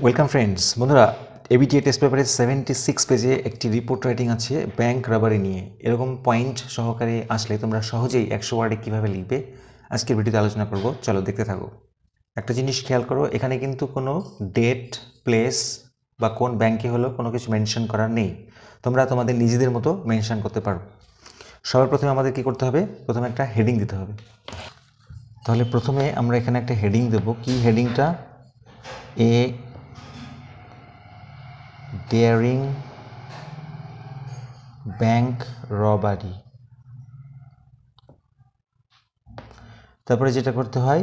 Welcome friends. বন্ধুরা, ABTA test পেপারে 76 পেজে একটি রিপোর্ট রাইটিং আছে ব্যাংক রবারি নিয়ে। এরকম পয়েন্ট সহকারে আসলে তোমরা সহজেই 100 ওয়ার্ডে কীভাবে লিখবে আজকের ভিডিওতে আলোচনা করব। চলো দেখতে থাকো। একটা জিনিস খেয়াল করো, এখানে কিন্তু কোনো ডেট, প্লেস বা কোন ব্যাংকে হলো কোনো কিছু মেনশন করার নেই। তোমরা তোমাদের নিজেদের মতো মেনশন করতে পারো। সবার প্রথমে আমাদের কী করতে হবে? প্রথমে একটা হেডিং দিতে হবে। তাহলে প্রথমে আমরা এখানে একটা হেডিং দেব। কি হেডিংটা? এ ডেয়ারিং ব্যাংক রবারি। তারপরে যেটা করতে হয়,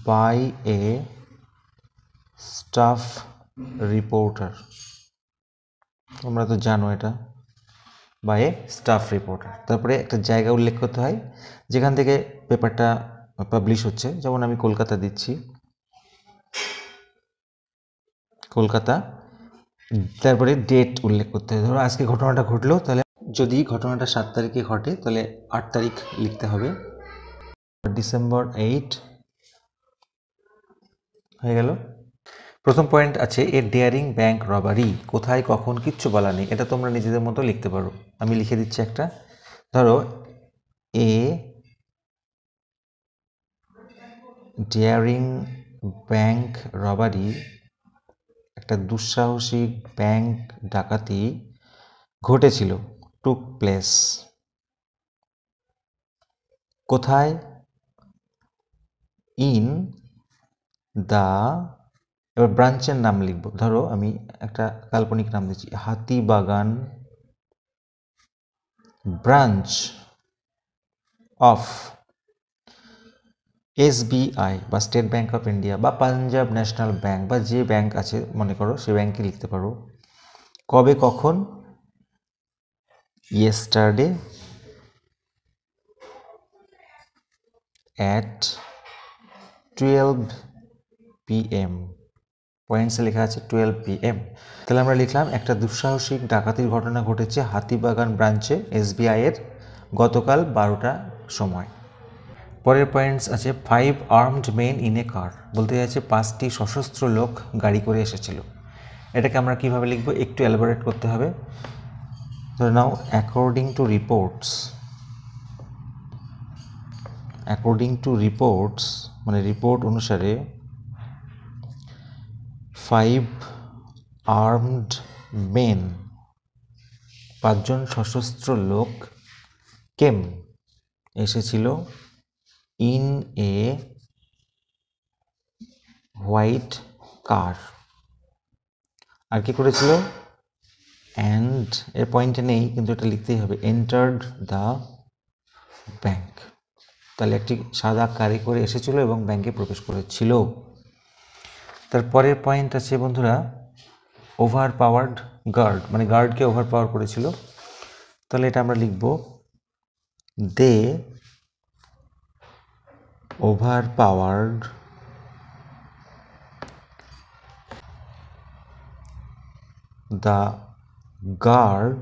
বাই এ স্টাফ রিপোর্টার। তোমরা তো জানো এটা, বাই এ স্টাফ রিপোর্টার। তারপরে একটা জায়গা উল্লেখ করতে হয় যেখান থেকে পেপারটা পাবলিশ হচ্ছে। যেমন আমি কলকাতা দিচ্ছি, কলকাতা। তারপরে ডেট উল্লেখ করতে হয়। ধরো আজকে ঘটনাটা ঘটলো, তাহলে যদি ঘটনাটা 7 তারিখে ঘটে তাহলে 8 তারিখ লিখতে হবে। ডিসেম্বর 8 হয়ে গেল। প্রথম পয়েন্ট আছে এ ডেয়ারিং ব্যাংক রবারি। কোথায়, কখন, কিচ্ছু বলা নেই, এটা তোমরা নিজেদের মতো লিখতে পারো। আমি লিখে দিচ্ছি একটা। ধরো এ ডেয়ারিং ব্যাংক রবারি, একটা দুঃসাহসিক ব্যাংক ডাকাতি ঘটেছিল, টুক প্লেস। কোথায়? ইন দ্য, এবার ব্রাঞ্চের নাম লিখব। ধরো আমি একটা কাল্পনিক নাম দিচ্ছি, হাতিবাগান ব্রাঞ্চ অফ SBI বা স্টেট ব্যাংক অফ ইন্ডিয়া বা পাঞ্জাব ন্যাশনাল ব্যাংক বা যে ব্যাংক আছে মনে করো সে ব্যাংকে লিখতে পারো। কবে, কখন? Yesterday at 12 PM। পয়েন্টসে লেখা আছে 12 PM। তাহলে আমরা লিখলাম একটা দুঃসাহসিক ডাকাতির ঘটনা ঘটেছে হাতিবাগান ব্রাঞ্চে SBI এর গতকাল 12টার সময়। পরের পয়েন্টস আছে 5 আর্মড মেন ইন এ কার। বলতে চাইছে 5টি সশস্ত্র লোক গাড়ি করে এসেছিল। এটাকে আমরা কিভাবে লিখব? একটু এলাবোরেট করতে হবে। ধরে নাও অ্যাকর্ডিং টু রিপোর্টস মানে রিপোর্ট অনুসারে 5 আর্মড মেন, 5জন সশস্ত্র লোক কেম এসেছিল ইন এ হোয়াইট কার। আর কি করেছিল? অ্যান্ড এর পয়েন্টে নেই কিন্তু এটা লিখতেই হবে, এন্টার্ড দ্য ব্যাংক। তাহলে একটি সাদা কারে করে এসেছিল এবং ব্যাংকে প্রবেশ করেছিল। তারপরের পয়েন্ট আছে বন্ধুরা, ওভার পাওয়ার্ড গার্ড, মানে গার্ডকে ওভার পাওয়ার করেছিল। তাহলে এটা আমরা লিখব, they overpowered the guard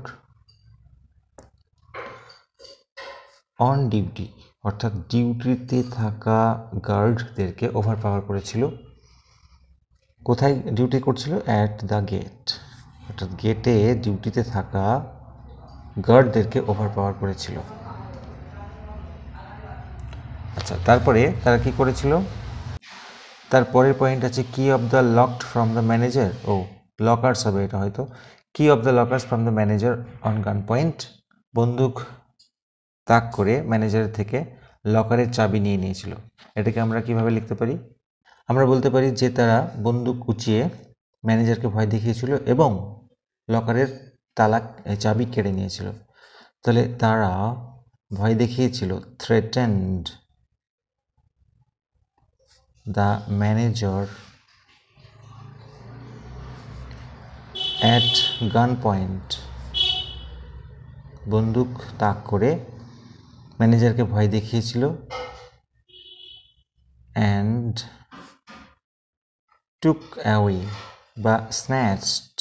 on duty. অর্থাৎ ডিউটিতে থাকা গার্ডদেরকে ওভার পাওয়ার করেছিল। কোথায় ডিউটি করছিল? At the gate. অর্থাৎ গেটে ডিউটিতে থাকা গার্ডদেরকে ওভার পাওয়ার করেছিল। আচ্ছা, তারপরে তারা কি করেছিল? তারপরের পয়েন্ট আছে key of the locked from the manager. ও লকার্স হবে এটা হয়তো। Key of the lockers from the manager on gunpoint. বন্দুক তাক করে ম্যানেজারের থেকে লকারের চাবি নিয়ে নিয়েছিল। এটাকে আমরা কিভাবে লিখতে পারি? আমরা বলতে পারি যে তারা বন্দুক উঁচিয়ে ম্যানেজারকে ভয় দেখিয়েছিল এবং লকারের তালা চাবি কেড়ে নিয়েছিল। তাহলে তারা ভয় দেখিয়েছিল, থ্রেটেন্ড দ্য ম্যানেজার অ্যাট গান পয়েন্ট। বন্দুক তাক করে ম্যানেজারকে ভয় দেখিয়েছিল অ্যান্ড টুক অ্যাওয়ে বা স্ন্যাচড,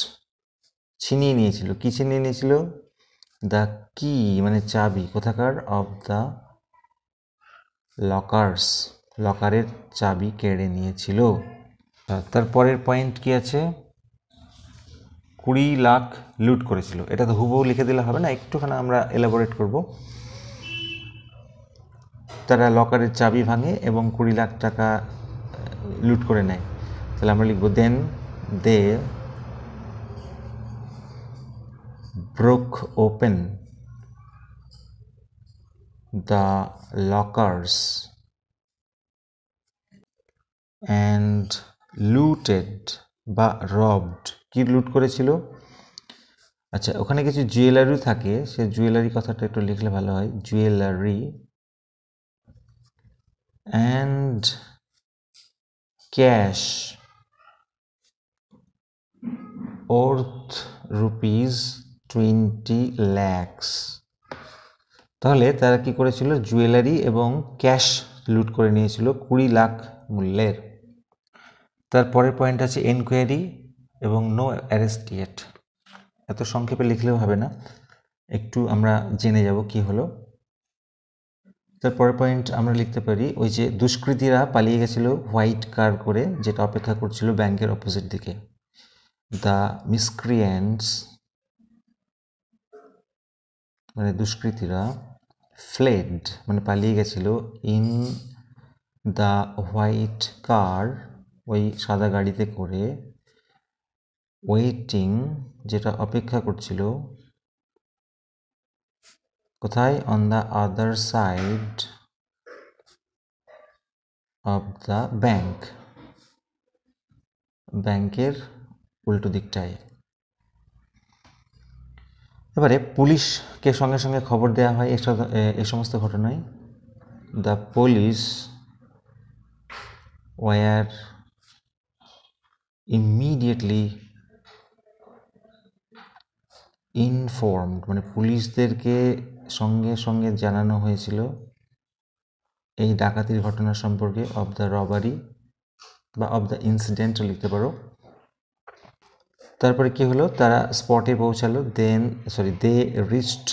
ছিনিয়ে নিয়েছিল। কি ছিনিয়ে নিয়েছিল? দ্য কি মানে চাবি, কোথাকার? অফ দ্য লকার্স, লকারের চাবি কেড়ে নিয়েছিল। তারপরের পয়েন্ট কি আছে, 20 লাখ লুট করেছিল। এটা তো হুবহু লিখে দিলে হবে না, একটুখানি আমরা এলাবোরেট করব। তারা লকারের চাবি ভাঙে এবং 20 লাখ টাকা লুট করে নেয়। তাহলে আমরা লিখব then they broke open the lockers and looted বা রবড। কি লুট করেছিল? আচ্ছা, ওখানে কিছু জুয়েলারি থাকে, সে জুয়েলারি কথাটা একটু লিখলে ভালো হয়, jewellery and cash worth ₹20 lakhs। তাহলে তারা কি করেছিল, জুয়েলারি এবং ক্যাশ লুট করে নিয়েছিল 20 লাখ মূল্যের। তারপরের পয়েন্ট আছে এনকোয়ারি এবং নো অ্যারেস্ট ইয়েট। এত সংক্ষেপে লিখলেও হবে না, একটু আমরা জেনে যাব কি হলো। তারপরের পয়েন্ট আমরা লিখতে পারি, ওই যে দুষ্কৃতীরা পালিয়ে গেছিল হোয়াইট কার করে, যেটা অপেক্ষা করছিল ব্যাংকের অপোজিট দিকে। দ্য মিসক্রিয়েন্টস মানে দুষ্কৃতীরা, ফ্লেড মানে পালিয়ে গেছিল, ইন দ্য হোয়াইট কার ওই সাদা গাড়িতে করে, ওয়েটিং যেটা অপেক্ষা করছিল, কোথায়? On the other side of the bank, ব্যাংকের উল্টো দিকটায়। এবারে পুলিশকে সঙ্গে সঙ্গে খবর দেওয়া হয় এই সমস্ত ঘটনায়। The police were immediately informed মানে পুলিশদেরকে সঙ্গে সঙ্গে জানানো হয়েছিল এই ডাকাতির ঘটনা সম্পর্কে, অফ দ্য রবারি বা অফ দ্য ইনসিডেন্ট লিখতে পারো। তারপরে কি হলো, তারা স্পটে পৌঁছালো, দে রিচড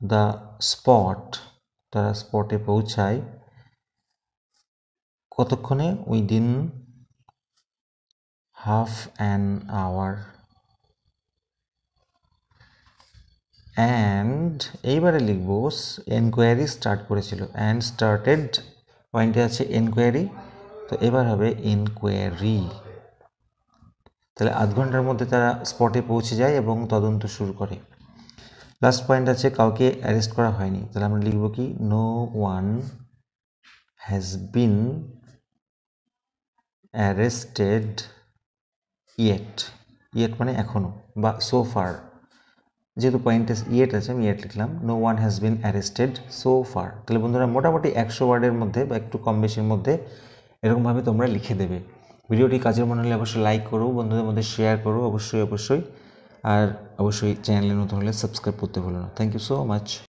দ্য স্পট, তারা স্পটে পৌঁছায় কতক্ষণে? Within half an hour. And এইবারে লিখব এনকোয়ারি স্টার্ট করেছিল, অ্যান্ড স্টার্টেড পয়েন্টে আছে এনকোয়ারি, তো এবার হবে এনকোয়ারি। তাহলে আধ ঘন্টার মধ্যে তারা স্পটে পৌঁছে যায় এবং তদন্ত শুরু করে। লাস্ট পয়েন্ট আছে কাউকে অ্যারেস্ট করা হয়নি, তাহলে আমরা লিখব কি, no one has been arrested yet. Yet মানে এখনো, বা সো ফার, যেহেতু পয়েন্টে ইয়েট আছে আমি ইয়েট লিখলাম, no one has been arrested so far. তাহলে বন্ধুরা মোটামুটি 100 ওয়ার্ডের মধ্যে বা একটু কম বেশির মধ্যে এরকমভাবে তোমরা লিখে দেবে। ভিডিওটি কাজের মনে হলে অবশ্যই লাইক করো, বন্ধুদের মধ্যে শেয়ার করো অবশ্যই, আর অবশ্যই চ্যানেলে নতুন হলে সাবস্ক্রাইব করতে ভুলো না। Thank you so much.